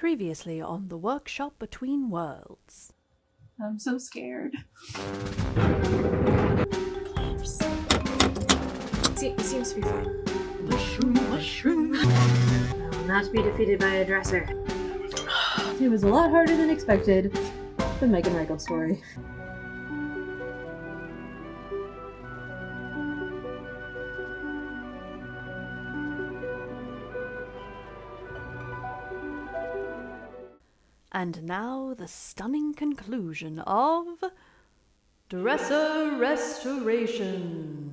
Previously on the Workshop Between Worlds. I'm so scared. See, it seems to be fine. Mushroom. Will not be defeated by a dresser. It was a lot harder than expected. The Megan Reichel story. And now the stunning conclusion of Dresser Restoration.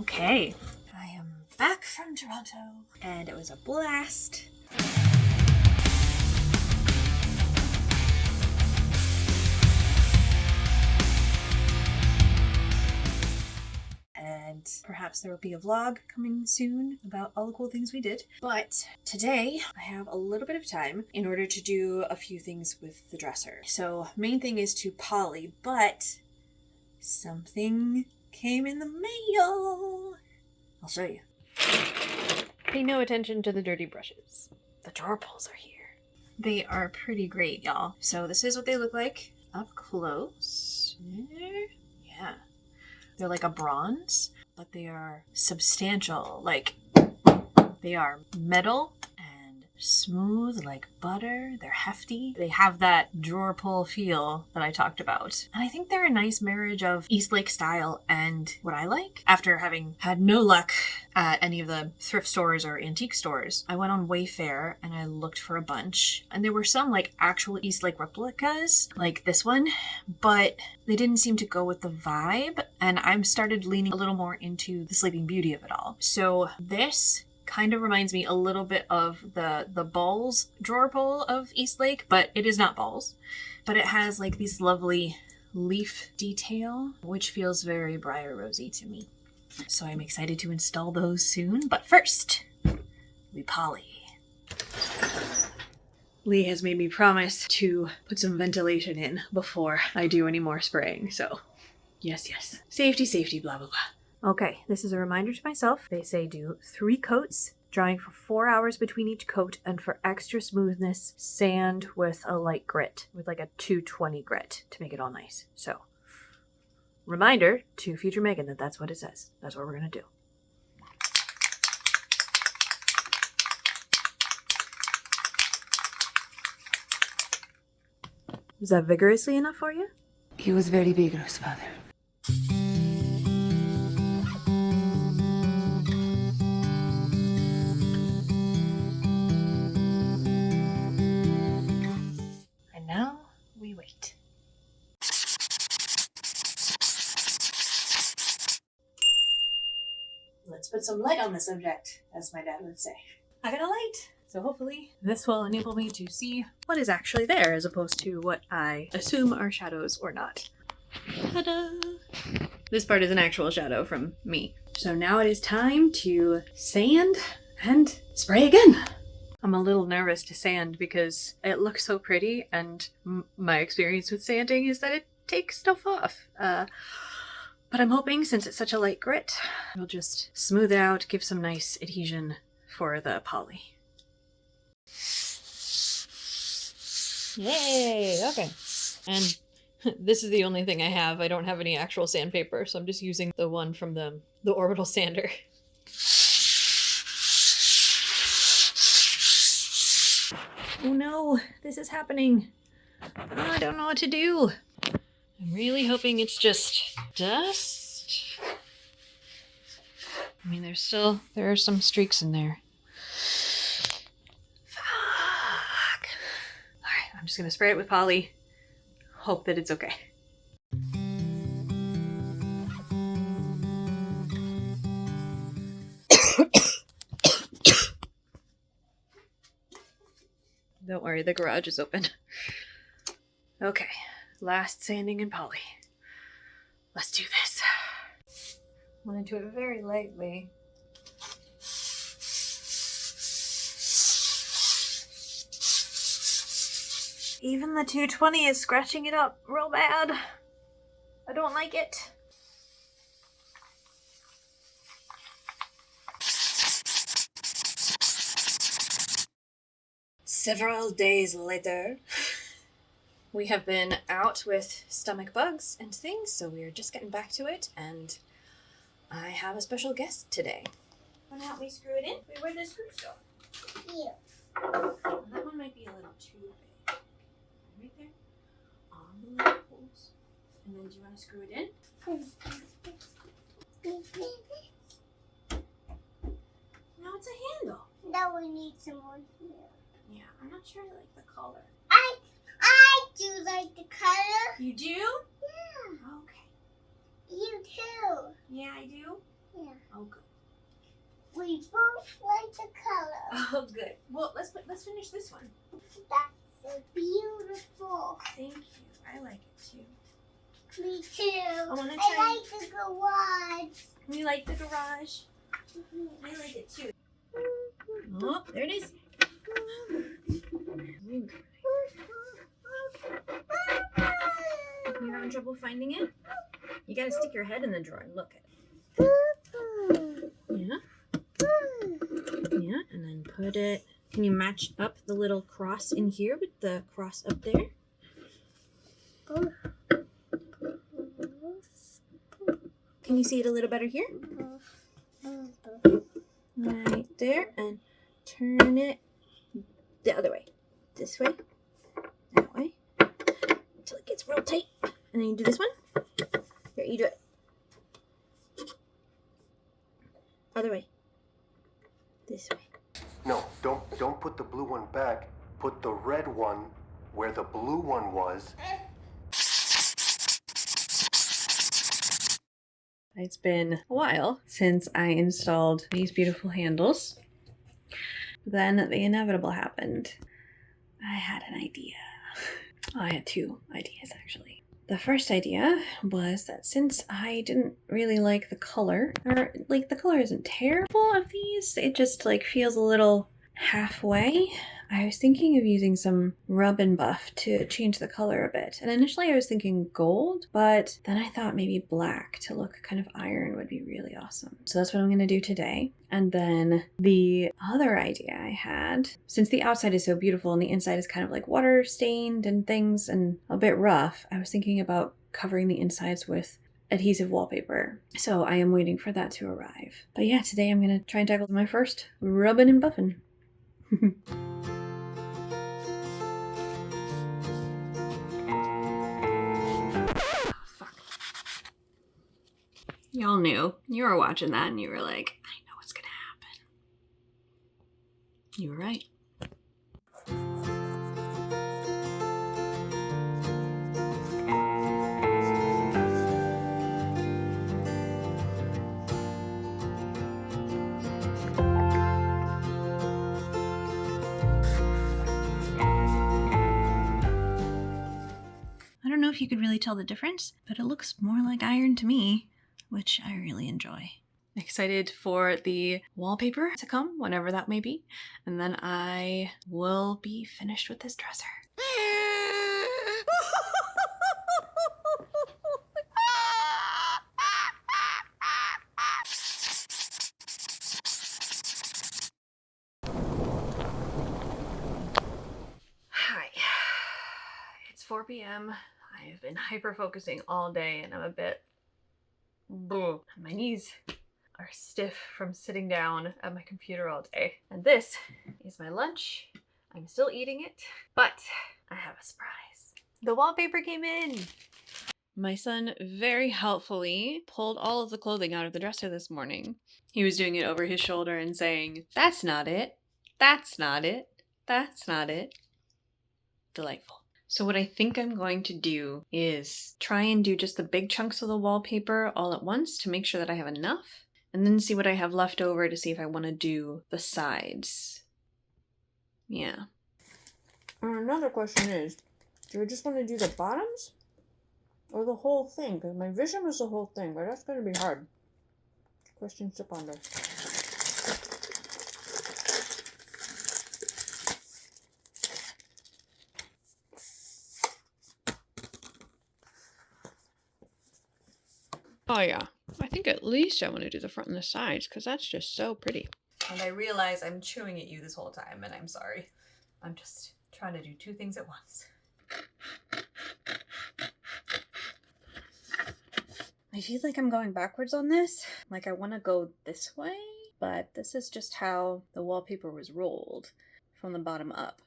Okay. I am back from Toronto, and it was a blast. And perhaps there will be a vlog coming soon about all the cool things we did. But today I have a little bit of time in order to do a few things with the dresser. So main thing is to poly, but something came in the mail. I'll show you. Pay no attention to the dirty brushes. The drawer pulls are here. They are pretty great, y'all. So this is what they look like up close. Yeah. They're like a bronze, but they are substantial. Like, they are metal and smooth like butter. They're hefty. They have that drawer pull feel that I talked about. And I think they're a nice marriage of Eastlake style and what I like. After having had no luck at any of the thrift stores or antique stores, I went on Wayfair and I looked for a bunch. And there were some like actual Eastlake replicas, like this one, but they didn't seem to go with the vibe. And I'm started leaning a little more into the Sleeping Beauty of it all. So this kind of reminds me a little bit of the balls drawer pull of Eastlake, but it is not balls. But it has like these lovely leaf detail, which feels very Briar Rosy to me. So I'm excited to install those soon. But first, we poly. Lee has made me promise to put some ventilation in before I do any more spraying. So yes. Safety, blah, blah, blah. Okay, this is a reminder to myself. They say do 3 coats, drying for 4 hours between each coat, and for extra smoothness, sand with a light grit, with like a 220 grit to make it all nice. So, reminder to future Megan that that's what it says. That's what we're going to do. Was that vigorously enough for you? He was very vigorous, Father. And now we wait. Let's put some light on the subject, as my dad would say. I got a light, so hopefully this will enable me to see what is actually there as opposed to what I assume are shadows or not. Ta-da! This part is an actual shadow from me. So now it is time to sand and spray again. I'm a little nervous to sand because it looks so pretty, and my experience with sanding is that it takes stuff off. But I'm hoping, since it's such a light grit, it'll just smooth it out, give some nice adhesion for the poly. Yay! Okay. And this is the only thing I have. I don't have any actual sandpaper, so I'm just using the one from the orbital sander. Oh no, this is happening. I don't know what to do. I'm really hoping it's just dust. I mean, there are some streaks in there. Fuck. Alright, I'm just gonna spray it with poly. hope that it's okay. Don't worry, the garage is open. Okay, last sanding and poly. Let's do this. I'm gonna do it very lightly. Even the 220 is scratching it up real bad. I don't like it. Several days later, we have been out with stomach bugs and things, so we are just getting back to it, and I have a special guest today. Why don't we screw it in? Wait, where did the screws go? Yeah. That one might be a little too big. Right there. On the little holes. And then do you want to screw it in? No, it's a handle. Now we need some more here. Yeah, I'm not sure I like the color. I do like the color. You do? Yeah. Okay. You too. Yeah, I do? Yeah. Oh, good. We both like the color. Oh, good. Well, let's finish this one. That's beautiful. Thank you. I like it too. Me too. wanna try- I like the garage. You like the garage? I like it too. Oh, there it is. You're having trouble finding it? You gotta stick your head in the drawer and look at it. Yeah. Yeah, and then put it. Can you match up the little cross in here with the cross up there? Can you see it a little better here? Right there, and turn it the other way. This way, that way, until it gets real tight. And then you do this one. Here, you do it. Other way. This way. No, don't put the blue one back. Put the red one where the blue one was. It's been a while since I installed these beautiful handles. Then the inevitable happened. I had an idea. I had two ideas, actually. The first idea was that since I didn't really like the color, or like the color isn't terrible of these, it just like feels a little halfway. I was thinking of using some rub and buff to change the color a bit. And initially I was thinking gold, but then I thought maybe black to look kind of iron would be really awesome. So that's what I'm going to do today. And then the other idea I had, since the outside is so beautiful and the inside is kind of like water stained and things and a bit rough, I was thinking about covering the insides with adhesive wallpaper. So I am waiting for that to arrive. But yeah, today I'm going to try and tackle my first rubbing and buffing. Fuck. Y'all knew. You were watching that and you were like, I know what's gonna happen. You were right. I don't know if you could really tell the difference, but it looks more like iron to me, which I really enjoy. Excited for the wallpaper to come, whenever that may be, and then I will be finished with this dresser. Hi. It's 4 p.m. I have been hyper-focusing all day and I'm a bit... My knees are stiff from sitting down at my computer all day. And this is my lunch. I'm still eating it, but I have a surprise. The wallpaper came in! My son very helpfully pulled all of the clothing out of the dresser this morning. He was doing it over his shoulder and saying, "That's not it. That's not it. That's not it." Delightful. So what I think I'm going to do is try and do just the big chunks of the wallpaper all at once to make sure that I have enough, and then see what I have left over to see if I want to do the sides. Yeah. Another question is, do I just want to do the bottoms? Or the whole thing? Because my vision was the whole thing, but that's going to be hard. Questions to ponder. Oh yeah. I think at least I want to do the front and the sides because that's just so pretty. And I realize I'm chewing at you this whole time and I'm sorry. I'm just trying to do two things at once. I feel like I'm going backwards on this. Like I want to go this way, but this is just how the wallpaper was rolled from the bottom up.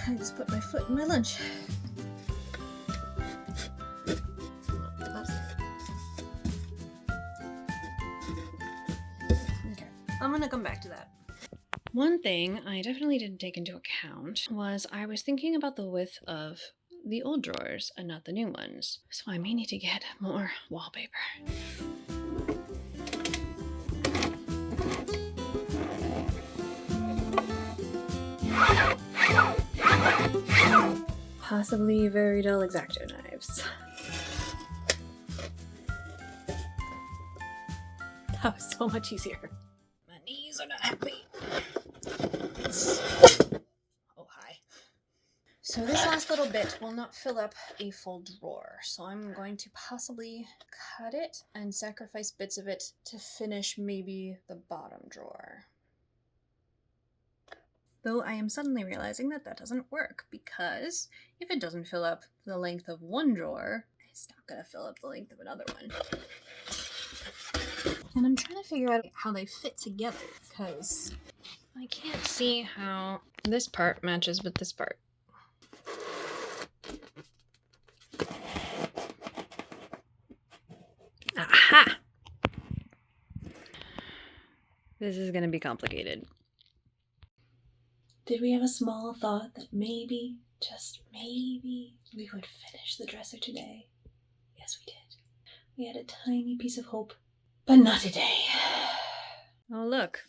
I just put my foot in my lunch. Okay, I'm gonna come back to that. One thing I definitely didn't take into account was I was thinking about the width of the old drawers and not the new ones. So I may need to get more wallpaper. Possibly very dull X-Acto knives. That was so much easier. My knees are not happy. Oh, hi. So this last little bit will not fill up a full drawer, so I'm going to possibly cut it and sacrifice bits of it to finish maybe the bottom drawer. Though I am suddenly realizing that that doesn't work, because if it doesn't fill up the length of one drawer, it's not going to fill up the length of another one. And I'm trying to figure out how they fit together, because I can't see how this part matches with this part. Aha! This is going to be complicated. Did we have a small thought that maybe, just maybe, we would finish the dresser today? Yes, we did. We had a tiny piece of hope, but not today. Oh, look.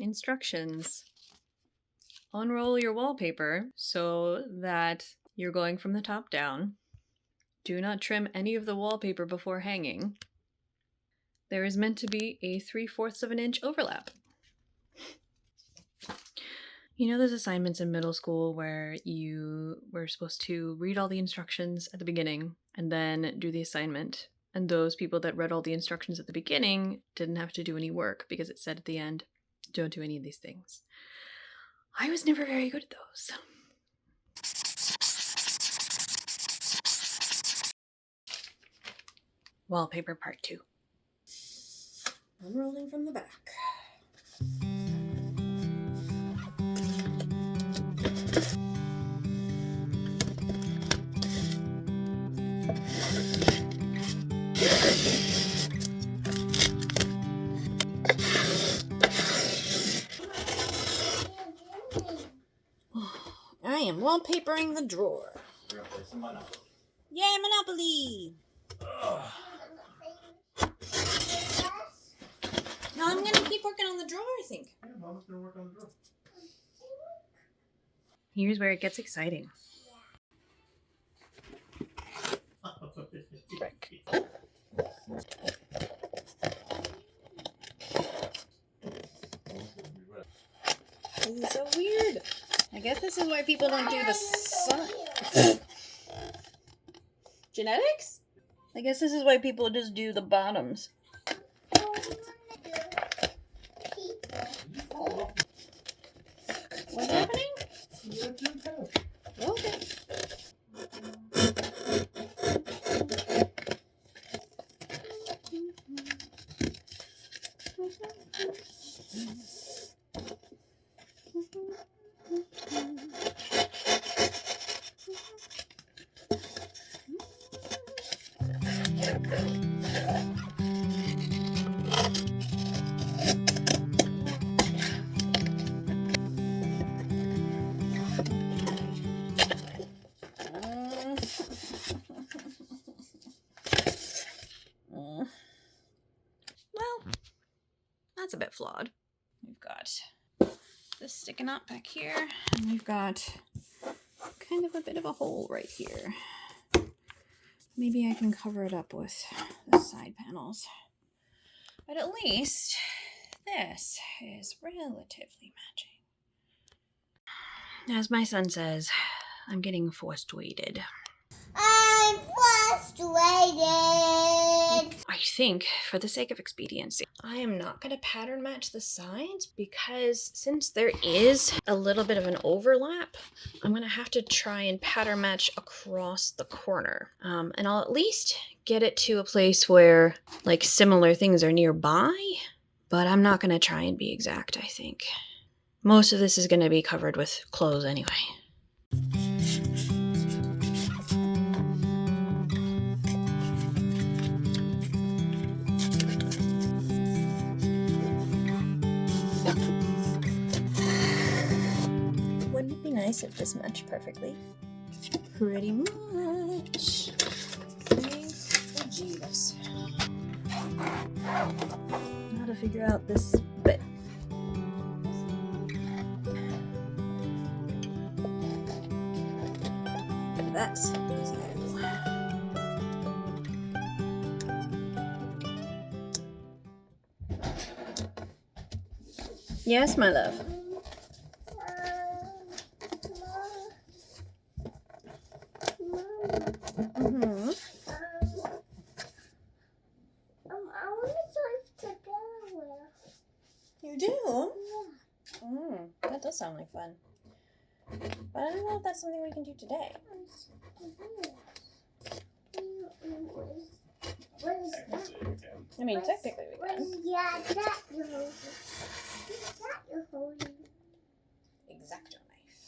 Instructions. Unroll your wallpaper so that you're going from the top down. Do not trim any of the wallpaper before hanging. There is meant to be a 3/4 of an inch overlap. You know those assignments in middle school where you were supposed to read all the instructions at the beginning and then do the assignment, and those people that read all the instructions at the beginning didn't have to do any work because it said at the end, don't do any of these things. I was never very good at those. Wallpaper part 2. Unrolling from the back. I am wallpapering the drawer. Yay, Monopoly! No, I'm gonna keep working on the drawer, I think. Yeah, Mama's gonna work on the drawer. Here's where it gets exciting. Frick. This is so weird. I guess this is why people don't do the sun. Genetics? I guess this is why people just do the bottoms. What's happening? Okay. Well, that's a bit flawed. We've got this sticking up back here, and we've got kind of a bit of a hole right here. Maybe I can cover it up with the side panels. But at least this is relatively matching. As my son says, I'm getting frustrated. I'm frustrated. I think, for the sake of expediency, I am not going to pattern match the sides because since there is a little bit of an overlap, I'm going to have to try and pattern match across the corner. And I'll at least get it to a place where like similar things are nearby, but I'm not going to try and be exact, I think. Most of this is going to be covered with clothes anyway. Wouldn't it be nice if this matched perfectly? Pretty much. Oh, jeez. How to figure out this bit. That's so. Yes, my love. Mm-hmm. I want to drive to Delaware. You do? Yeah. That does sound like fun. But I don't know if that's something we can do today. What is that? I mean, technically we What can. is that you're holding? What's that you're holding? Exacto knife.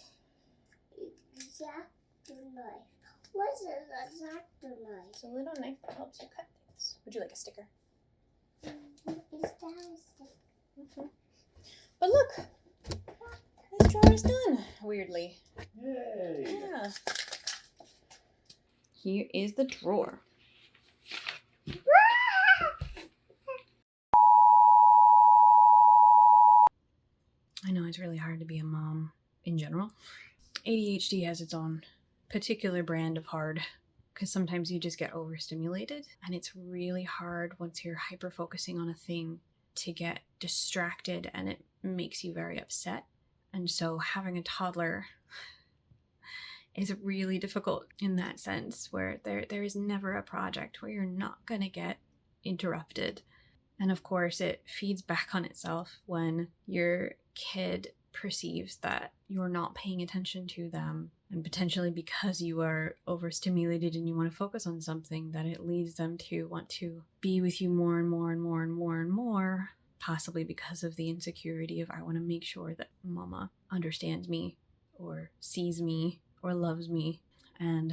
Exacto knife. What is an exacto knife? It's a little knife that helps you cut things. Would you like a sticker? Is that a stick? Mm-hmm. But look! This drawer is done, weirdly. Yay! Yeah. Here is the drawer. I know it's really hard to be a mom in general. ADHD has its own particular brand of hard because sometimes you just get overstimulated and it's really hard once you're hyper-focusing on a thing to get distracted and it makes you very upset. And so having a toddler is really difficult in that sense where there is never a project where you're not going to get interrupted. And of course, it feeds back on itself when your kid perceives that you're not paying attention to them, and potentially because you are overstimulated and you want to focus on something, that it leads them to want to be with you more and more and more and more and more, possibly because of the insecurity of I want to make sure that mama understands me or sees me or loves me. And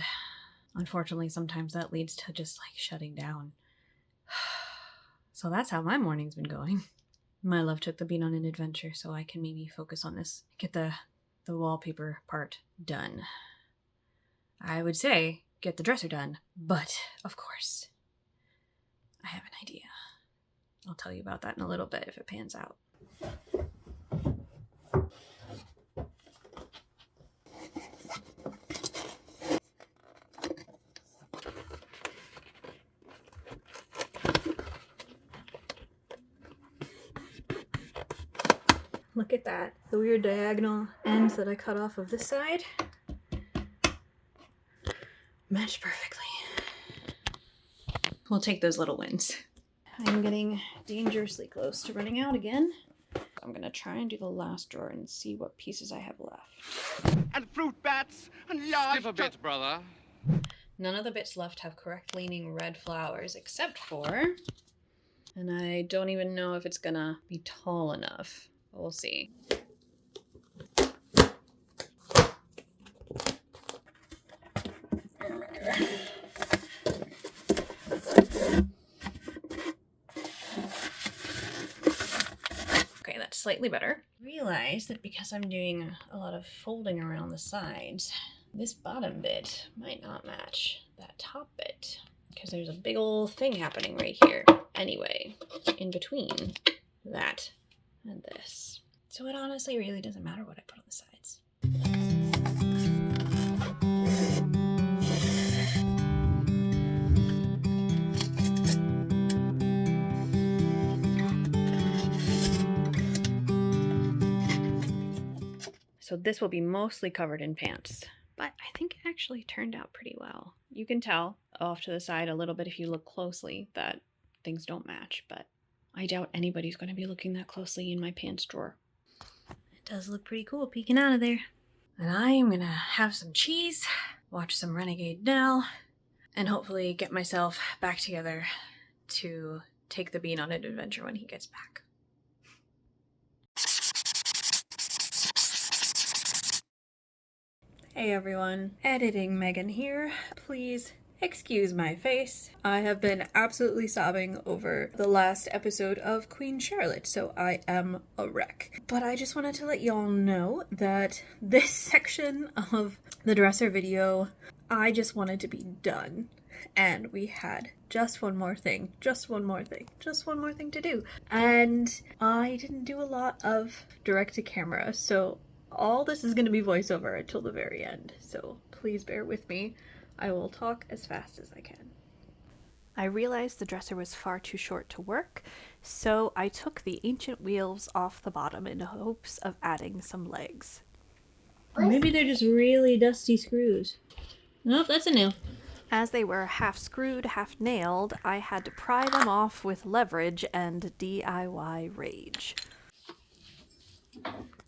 unfortunately, sometimes that leads to just like shutting down. So that's how my morning's been going. My love took the beat on an adventure, so I can maybe focus on this, get the wallpaper part done. I would say get the dresser done, but of course, I have an idea. I'll tell you about that in a little bit if it pans out. Look at that. The weird diagonal ends that I cut off of this side match perfectly. We'll take those little wins. I'm getting dangerously close to running out again. I'm gonna try and do the last drawer and see what pieces I have left. And fruit bats and large... Skip a bit, brother. None of the bits left have correct leaning red flowers except for... And I don't even know if it's gonna be tall enough. We'll see. slightly better. Realize that because I'm doing a lot of folding around the sides, this bottom bit might not match that top bit because there's a big old thing happening right here anyway, in between that and this. So it honestly really doesn't matter what I put on the sides. So this will be mostly covered in pants, but I think it actually turned out pretty well. You can tell off to the side a little bit if you look closely that things don't match, but I doubt anybody's going to be looking that closely in my pants drawer. It does look pretty cool peeking out of there. And I am going to have some cheese, watch some Renegade Nell, and hopefully get myself back together to take the bean on an adventure when he gets back. Hey everyone, editing Megan here. Please excuse my face. I have been absolutely sobbing over the last episode of Queen Charlotte, so I am a wreck. But I just wanted to let y'all know that this section of the dresser video, I just wanted to be done. And we had just one more thing to do. And I didn't do a lot of direct to camera, so all this is going to be voiceover until the very end, so please bear with me. I will talk as fast as I can. I realized the dresser was far too short to work, so I took the ancient wheels off the bottom in hopes of adding some legs. Maybe they're just really dusty screws. Nope, that's a nail. As they were half screwed, half nailed, I had to pry them off with leverage and DIY rage.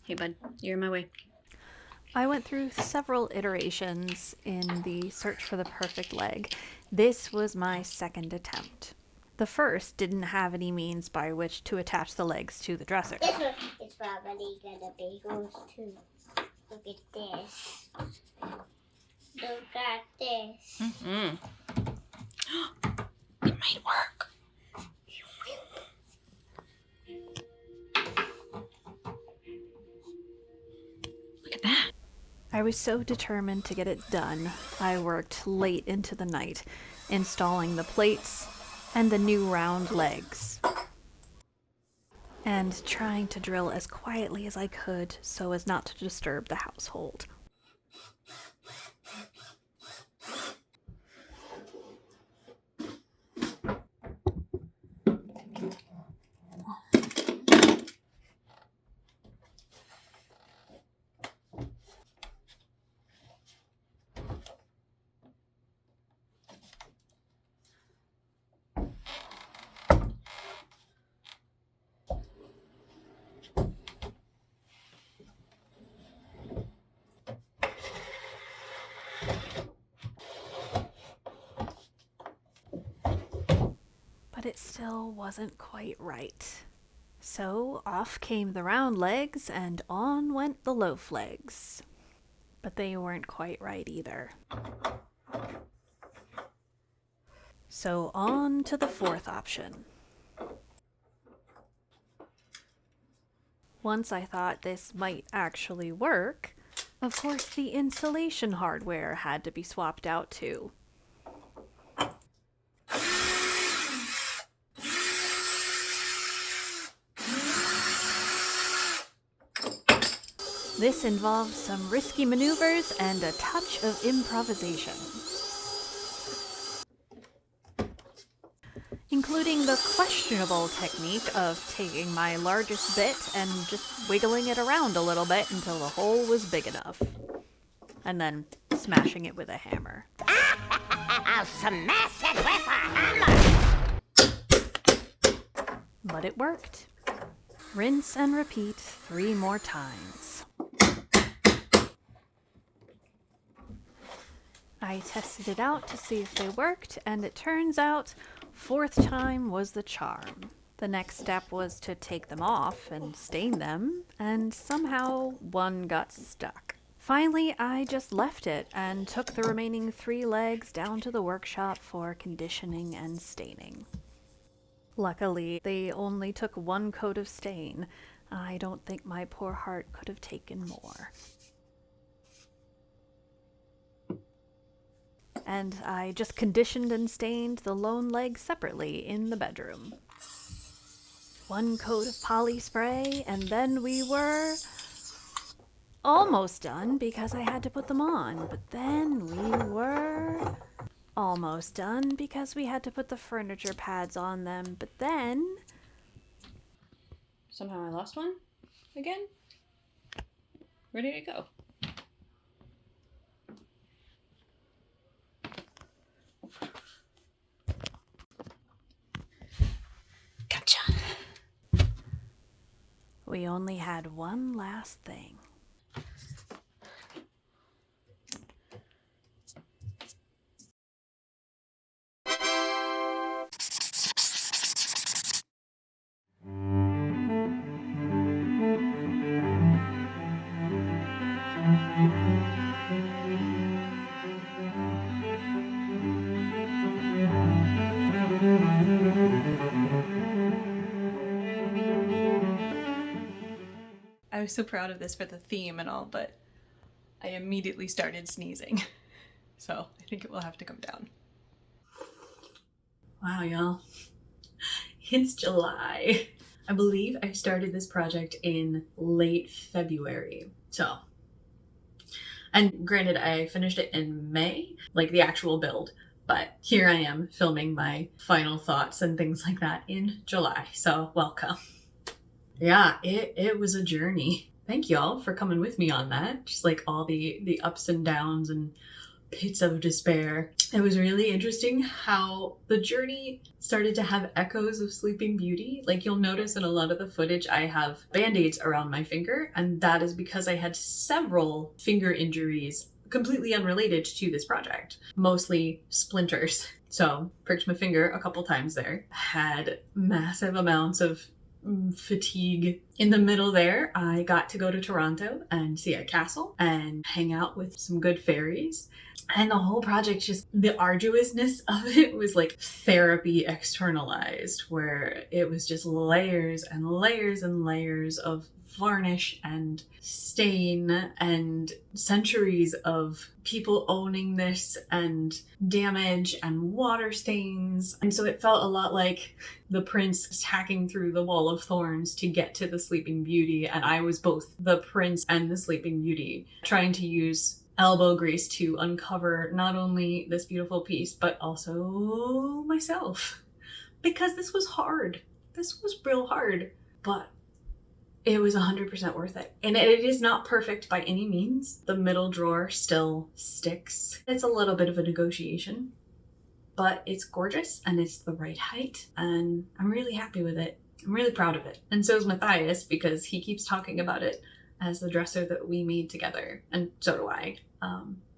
Hey bud, you're in my way. I went through several iterations in the search for the perfect leg. This was my second attempt. The first didn't have any means by which to attach the legs to the dresser. This one is probably gonna be goes too. Look at this. Look at this. Mm-hmm. It might work. Look at that. I was so determined to get it done, I worked late into the night, installing the plates and the new round legs, and trying to drill as quietly as I could so as not to disturb the household. But it still wasn't quite right. So off came the round legs and on went the loaf legs. But they weren't quite right either. So on to the fourth option. Once I thought this might actually work, of course the insulation hardware had to be swapped out too. This involved some risky maneuvers and a touch of improvisation, including the questionable technique of taking my largest bit and just wiggling it around a little bit until the hole was big enough, and then smashing it with a hammer. I'll smash it with a hammer! But it worked. Rinse and repeat 3 more times. I tested it out to see if they worked, and it turns out 4th time was the charm. The next step was to take them off and stain them, and somehow one got stuck. Finally, I just left it and took the remaining 3 legs down to the workshop for conditioning and staining. Luckily, they only took 1 coat of stain. I don't think my poor heart could have taken more. And I just conditioned and stained the lone leg separately in the bedroom. One coat of poly spray, and then we were almost done because I had to put them on. But then we were almost done because we had to put the furniture pads on them. But then... Somehow I lost one again? Where did it go? Gotcha. we only had one last thing. I was so proud of this for the theme and all, but I immediately started sneezing. So I think it will have to come down. Wow, y'all. It's July. I believe I started this project in late February. So, and granted, I finished it in May, like the actual build, but here I am filming my final thoughts and things like that in July. So welcome. Yeah, it was a journey. Thank y'all for coming with me on that. Just like all the ups and downs and pits of despair. It was really interesting how the journey started to have echoes of Sleeping Beauty. Like you'll notice in a lot of the footage I have band-aids around my finger, and that is because I had several finger injuries completely unrelated to this project. Mostly splinters. So pricked my finger a couple times there. Had massive amounts of fatigue. In the middle there, I got to go to Toronto and see a castle and hang out with some good fairies. And the whole project, just the arduousness of it was like therapy externalized, where it was just layers and layers and layers of varnish and stain and centuries of people owning this and damage and water stains. And so it felt a lot like the prince hacking through the wall of thorns to get to the Sleeping Beauty, and I was both the prince and the Sleeping Beauty, trying to use elbow grease to uncover not only this beautiful piece but also myself, because this was hard. This was real hard, but it was 100% worth it. And it is not perfect by any means. The middle drawer still sticks. It's a little bit of a negotiation, but it's gorgeous and it's the right height, and I'm really happy with it. I'm really proud of it. And so is Matthias, because he keeps talking about it as the dresser that we made together, and so do I.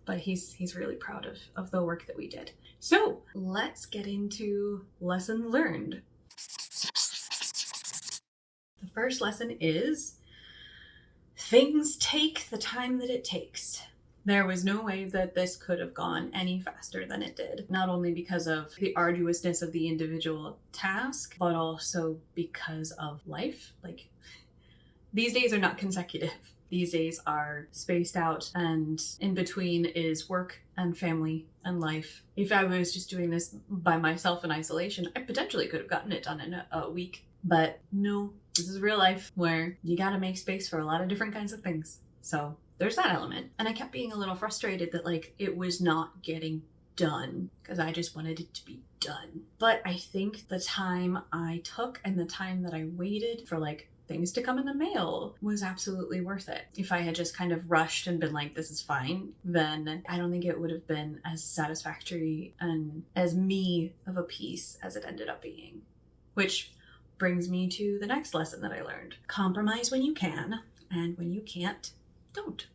But he's really proud of the work that we did. So let's get into lesson learned. The first lesson is things take the time that it takes. There was no way that this could have gone any faster than it did, not only because of the arduousness of the individual task, but also because of life. Like, these days are not consecutive. These days are spaced out, and in between is work and family and life. If I was just doing this by myself in isolation, I potentially could have gotten it done in a week. But no, this is real life where you gotta make space for a lot of different kinds of things. So there's that element. And I kept being a little frustrated that like it was not getting done because I just wanted it to be done. But I think the time I took and the time that I waited for like things to come in the mail was absolutely worth it. If I had just kind of rushed and been like, this is fine, then I don't think it would have been as satisfactory and as me of a piece as it ended up being. Which brings me to the next lesson that I learned. Compromise when you can, and when you can't, don't.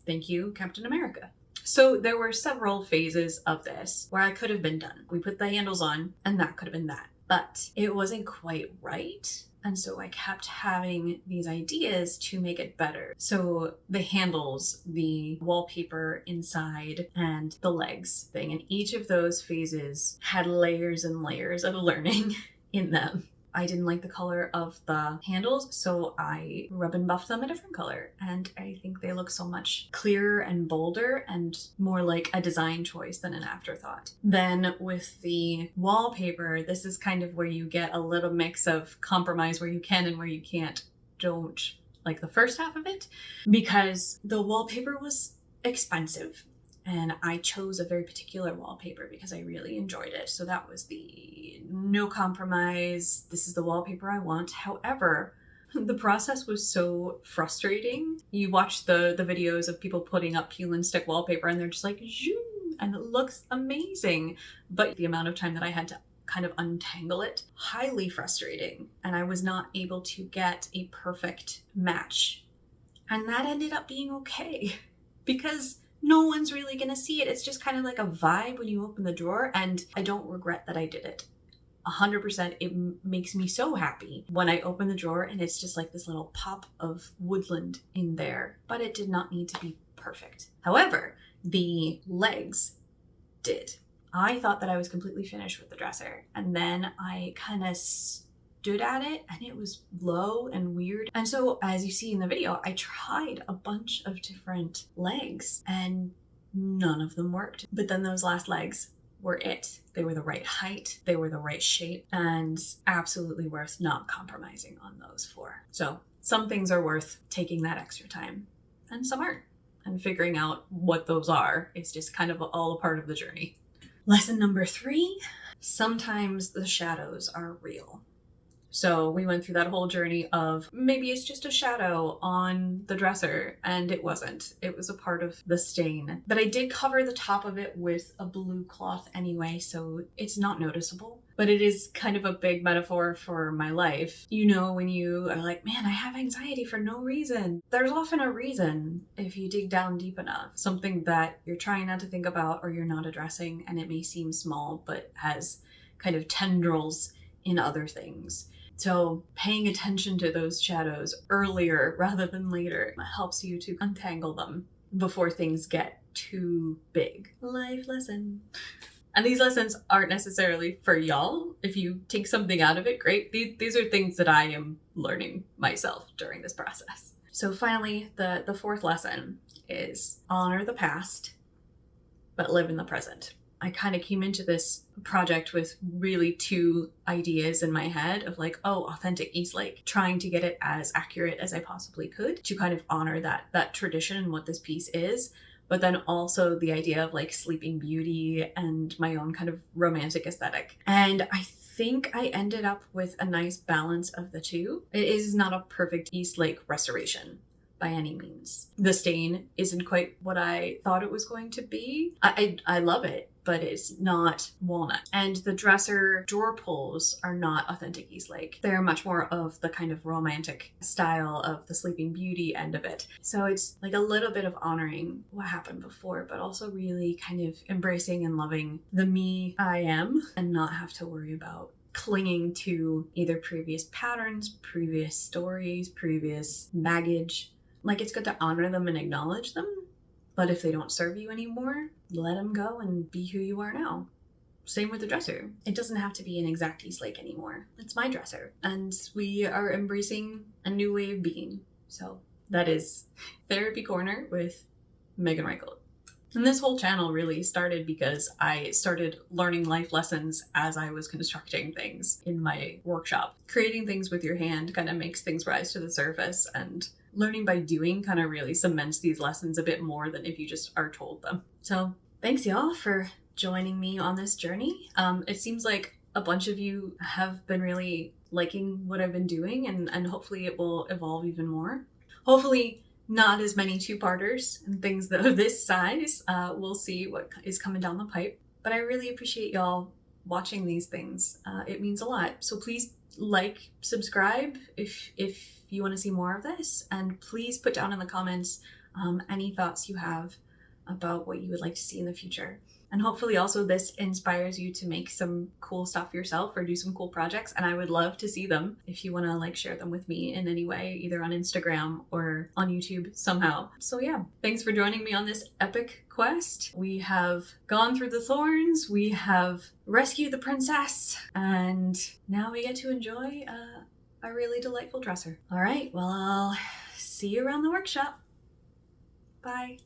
Thank you, Captain America. So there were several phases of this where I could have been done. We put the handles on, and that could have been that. But it wasn't quite right. And so I kept having these ideas to make it better. So the handles, the wallpaper inside, and the legs thing. And each of those phases had layers and layers of learning in them. I didn't like the color of the handles, so I rub and buffed them a different color. And I think they look so much clearer and bolder and more like a design choice than an afterthought. Then with the wallpaper, this is kind of where you get a little mix of compromise where you can and where you can't. Don't like the first half of it, because the wallpaper was expensive. And I chose a very particular wallpaper because I really enjoyed it. So that was the no compromise. This is the wallpaper I want. However, the process was so frustrating. You watch the videos of people putting up peel and stick wallpaper and they're just like, zoom, and it looks amazing. But the amount of time that I had to kind of untangle it, highly frustrating. And I was not able to get a perfect match. And that ended up being okay because no one's really gonna see it. It's just kind of like a vibe when you open the drawer, and I don't regret that I did it. 100%, it makes me so happy when I open the drawer and it's just like this little pop of woodland in there, but it did not need to be perfect. However, the legs did. I thought that I was completely finished with the dresser, and then I kind of stood at it and it was low and weird. And so as you see in the video, I tried a bunch of different legs and none of them worked. But then those last legs were it. They were the right height, they were the right shape, and absolutely worth not compromising on those four. So some things are worth taking that extra time and some aren't. And figuring out what those are is just kind of all a part of the journey. Lesson number 3, sometimes the shadows are real. So we went through that whole journey of maybe it's just a shadow on the dresser, and it wasn't. It was a part of the stain. But I did cover the top of it with a blue cloth anyway, so it's not noticeable. But it is kind of a big metaphor for my life. You know, when you are like, man, I have anxiety for no reason. There's often a reason if you dig down deep enough. Something that you're trying not to think about or you're not addressing, and it may seem small, but has kind of tendrils in other things. So paying attention to those shadows earlier rather than later helps you to untangle them before things get too big. Life lesson. And these lessons aren't necessarily for y'all. If you take something out of it, great. These are things that I am learning myself during this process. So finally, the fourth lesson is honor the past, but live in the present. I kind of came into this project with really 2 ideas in my head of like, oh, authentic Eastlake, trying to get it as accurate as I possibly could to kind of honor that tradition and what this piece is. But then also the idea of like Sleeping Beauty and my own kind of romantic aesthetic. And I think I ended up with a nice balance of the 2. It is not a perfect Eastlake restoration by any means. The stain isn't quite what I thought it was going to be. I love it, but it's not walnut. And the dresser drawer pulls are not authentic Eastlake. They're much more of the kind of romantic style of the Sleeping Beauty end of it. So it's like a little bit of honoring what happened before, but also really kind of embracing and loving the me I am and not have to worry about clinging to either previous patterns, previous stories, previous baggage. Like, it's good to honor them and acknowledge them, but if they don't serve you anymore, let them go and be who you are now. Same with the dresser. It doesn't have to be an exact Eastlake anymore. It's my dresser, and we are embracing a new way of being. So that is Therapy Corner with Megan Reichelt. And this whole channel really started because I started learning life lessons as I was constructing things in my workshop. Creating things with your hand kind of makes things rise to the surface, and learning by doing kind of really cements these lessons a bit more than if you just are told them. So thanks y'all for joining me on this journey. It seems like a bunch of you have been really liking what I've been doing, and hopefully it will evolve even more. Hopefully not as many 2-parters and things of this size. We'll see what is coming down the pipe. But I really appreciate y'all watching these things. It means a lot. So please like, subscribe if you want to see more of this, and please put down in the comments any thoughts you have about what you would like to see in the future. And hopefully also this inspires you to make some cool stuff yourself or do some cool projects. And I would love to see them if you want to like share them with me in any way, either on Instagram or on YouTube somehow. So yeah, thanks for joining me on this epic quest. We have gone through the thorns, we have rescued the princess, and now we get to enjoy a really delightful dresser. All right, well, I'll see you around the workshop. Bye.